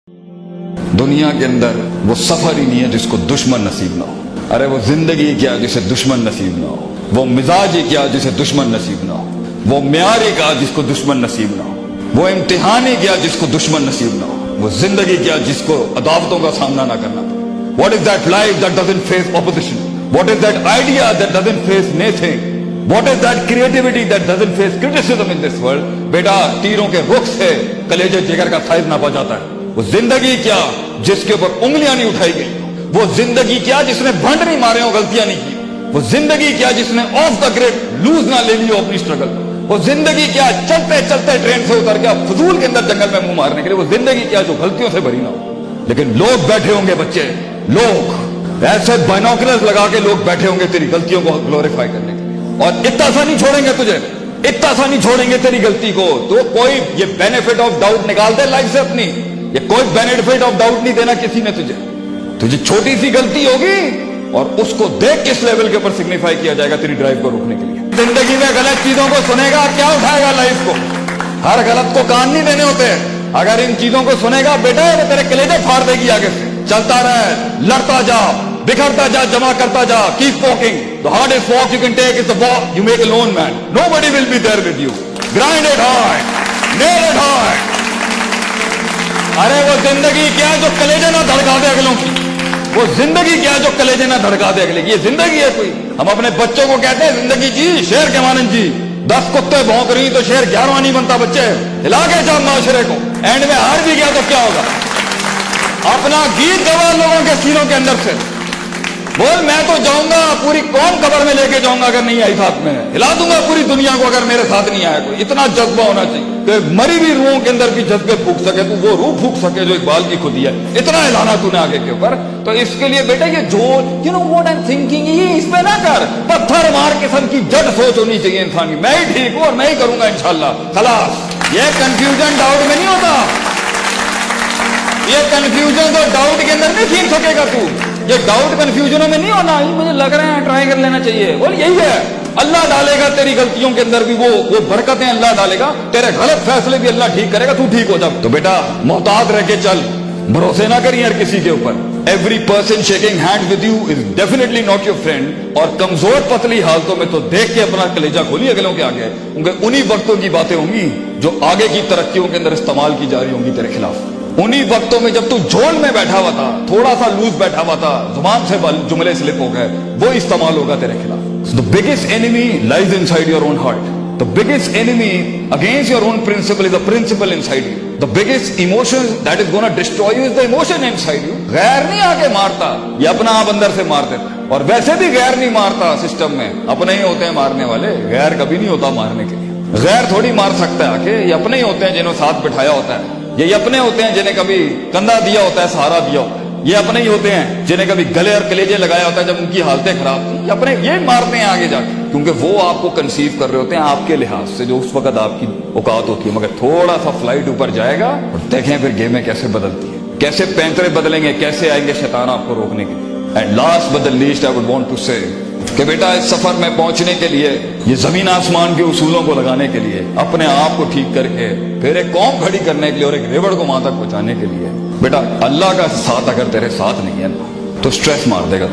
दुनिया के अंदर वो सफर ही नहीं है जिसको दुश्मन नसीब ना हो। अरे वो जिंदगी क्या जिसे दुश्मन नसीब ना हो, वो मिजाज ही क्या जिसे दुश्मन नसीब ना हो, वो म्यार ही क्या जिसको दुश्मन नसीब ना हो, वो इम्तिहान ही क्या जिसको दुश्मन नसीब ना हो, वो जिंदगी क्या जिसको अदावतों का सामना ना करना पड़े। What is that life that doesn't face opposition? What is that idea that doesn't face naysaying? What is that creativity that doesn't face criticism in this world? बेटा तीरों के रुख से कलेजे जिगर का साइज नापा जाता है। वो जिंदगी क्या जिसके ऊपर उंगलियां नहीं उठाई गई, वो जिंदगी क्या जिसने भंड नहीं मारे हो, गलतियां नहीं की, वो जिंदगी क्या जिसने ऑफ द ग्रिड लूज ना ले ली हो अपनी स्ट्रगल, वो जिंदगी क्या चलते चलते ट्रेन से उतर गया फजूल के अंदर जंगल में मुंह मारने के लिए, वो जिंदगी क्या जो गलतियों से भरी ना हो। लेकिन लोग बैठे होंगे बच्चे, लोग ऐसे बाइनोकुलर्स लगा के लोग बैठे होंगे तेरी गलतियों को ग्लोरीफाई करने के लिए, और इतना सा नहीं छोड़ेंगे तुझे, इतना सा नहीं छोड़ेंगे तेरी गलती को। तो कोई ये बेनिफिट ऑफ डाउट निकाल दे लाइफ से अपनी, ये कोई बेनिफिट ऑफ डाउट नहीं देना किसी ने तुझे। तुझे छोटी सी गलती होगी और उसको देख किस लेवल के ऊपर सिग्निफाई किया जाएगा तेरी ड्राइव को रोकने के लिए। जिंदगी में गलत चीजों को सुनेगा क्या उठाएगा लाइफ को, हर गलत को कान नहीं देने होते। अगर इन चीजों को सुनेगा बेटा तो तेरे कलेजे फाड़ देगी आगे से। चलता रहे, लड़ता जा, बिखरता जा, जमा करता जा, keep walking. The hardest walk you can take is the walk you make alone man, nobody will be there with you. Grind it hard, nail it hard. अरे वो जिंदगी क्या जो कलेजे ना धड़का दे अगलों की, वो जिंदगी क्या जो कलेजे ना धड़का दे अगले की, ये जिंदगी है कोई। हम अपने बच्चों को कहते हैं जिंदगी जी शेर के मानन जी, 10 कुत्ते भौंक रही तो शेर 11वां नहीं बनता बच्चे। हिला के जा माशरे को, एंड में हार भी गया तो क्या होगा। अपना गीत गवा लोगों के सीनों के अंदर से, बोल मैं तो जाऊंगा पूरी कौम कब्र में लेके जाऊंगा अगर नहीं आई साथ में, हिला दूंगा पूरी दुनिया को अगर मेरे साथ नहीं आया कोई। इतना जज्बा होना चाहिए कि मरी हुई रूहों के अंदर भी जज्बे फूक सके, तू वो रूह फूक सके जो इकबाल की खुदी है। इतना हिलाना तूने आगे के ऊपर। तो इसके लिए बेटा ये जो you know what I am thinking, ये इस पे ना कर, पत्थर मार किस्म की जड़ सोच होनी चाहिए इंसान की। मैं ही ठीक हूं और मैं ही करूंगा इंशाल्लाह, खलास। ये कंफ्यूजन डाउट में नहीं होता, ये कंफ्यूजन तो डाउट के अंदर नहीं छीन सकेगा तू। ये डाउट कंफ्यूजनों में नहीं होना, मुझे लग रहा है ट्राई कर लेना चाहिए, बोल यही है। अल्लाह डालेगा तेरी गलतियों के अंदर भी वो बरकतें अल्लाह डालेगा, तेरे गलत फैसले भी अल्लाह ठीक करेगा, तू ठीक हो जा। तो बेटा मोहतात रह के चल, भरोसे ना करिए हर किसी के ऊपर। Every person shaking hand with you is definitely not your friend. और कमजोर पतली हालतों में तो देख के अपना कलेजा खोली अगलों के आगे, उनके उन्हीं वक्तों की बातें होंगी जो आगे की तरक्कियों के अंदर इस्तेमाल की जा रही होंगी तेरे खिलाफ। उन्हीं वक्तों में जब तू झोल में बैठा हुआ था, थोड़ा सा लूज बैठा हुआ था, जुबान से जुमले स्लिप हो गए, वो इस्तेमाल होगा तेरे खिलाफ। The biggest enemy lies inside your own heart. The biggest enemy against your own principle is the principle inside you. The biggest emotion that is gonna destroy you is the emotion inside you. गैर नहीं आके मारता, ये अपना आप अंदर से मार देता है। और वैसे भी गैर नहीं मारता सिस्टम में, अपने ही होते हैं मारने वाले, गैर कभी नहीं होता मारने के लिए। गैर थोड़ी मार सकता है आके, ये अपने ही होते हैं जिन्होंने साथ बिठाया होता है, ये अपने होते हैं जिन्हें कभी कंधा दिया होता है, सहारा दिया होता है, ये अपने ही होते हैं जिन्हें कभी गले और कलेजे लगाया होता है जब उनकी हालतें खराब थी, ये अपने ये मारते हैं आगे जाके, क्योंकि वो आपको कंसीव कर रहे होते हैं आपके लिहाज से जो उस वक्त आपकी औकात होती है। मगर थोड़ा सा फ्लाइट ऊपर जाएगा और देखें फिर गेमें कैसे बदलती है, कैसे पैंतरे बदलेंगे, कैसे आएंगे शैतान आपको रोकने के लिए। And last but the least I would want to say कि बेटा इस सफर में पहुंचने के लिए, ये जमीन आसमान के उसूलों को लगाने के लिए, अपने आप को ठीक करके फिर एक कौम खड़ी करने के लिए और एक रेवड़ को वहां तक पहुंचाने के लिए, बेटा अल्लाह का साथ अगर तेरे साथ नहीं है ना तो स्ट्रेस मार देगा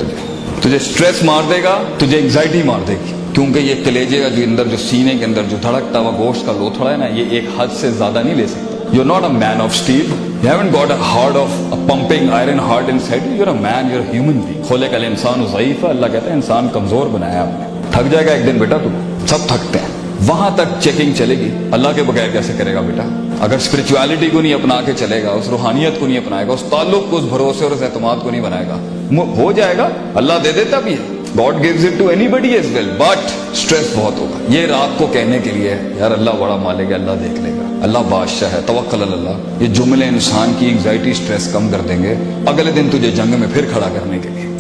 तुझे स्ट्रेस मार देगा, तुझे एंग्जाइटी मार देगी। क्योंकि ये कलेजे का जो अंदर जो सीने के अंदर जो धड़कता हुआ गोश्त का लोथड़ा है ना, ये एक हद से ज्यादा नहीं ले सकता। You're not a man of steel. You haven't got a heart of a pumping iron heart inside you. You're a man. You're a human being. खुलेकल इंसान ज़ईफ़ है। अल्लाह कहता है इंसान कमजोर बनाया आपने। थक जाएगा एक दिन बेटा तू, सब थकते हैं। वहां तक चेकिंग चलेगी, अल्लाह के बगैर कैसे करेगा बेटा। अगर स्पिरिचुअलिटी को नहीं अपना के चलेगा, उस रूहानियत को नहीं अपनाएगा, उस ताल्लुक को, उस भरोसे और उस एतमाद को नहीं बनाएगा, हो जाएगा। अल्लाह दे देता भी है, God gives it to anybody as well, but stress बहुत होगा। ये रात को कहने के लिए यार अल्लाह बड़ा मालिक है, अल्लाह देख लेगा, अल्लाह बादशाह है, तवक्कल अल्लाह, ये जुमले इंसान की एंग्जाइटी स्ट्रेस कम कर देंगे, अगले दिन तुझे जंग में फिर खड़ा करने के लिए।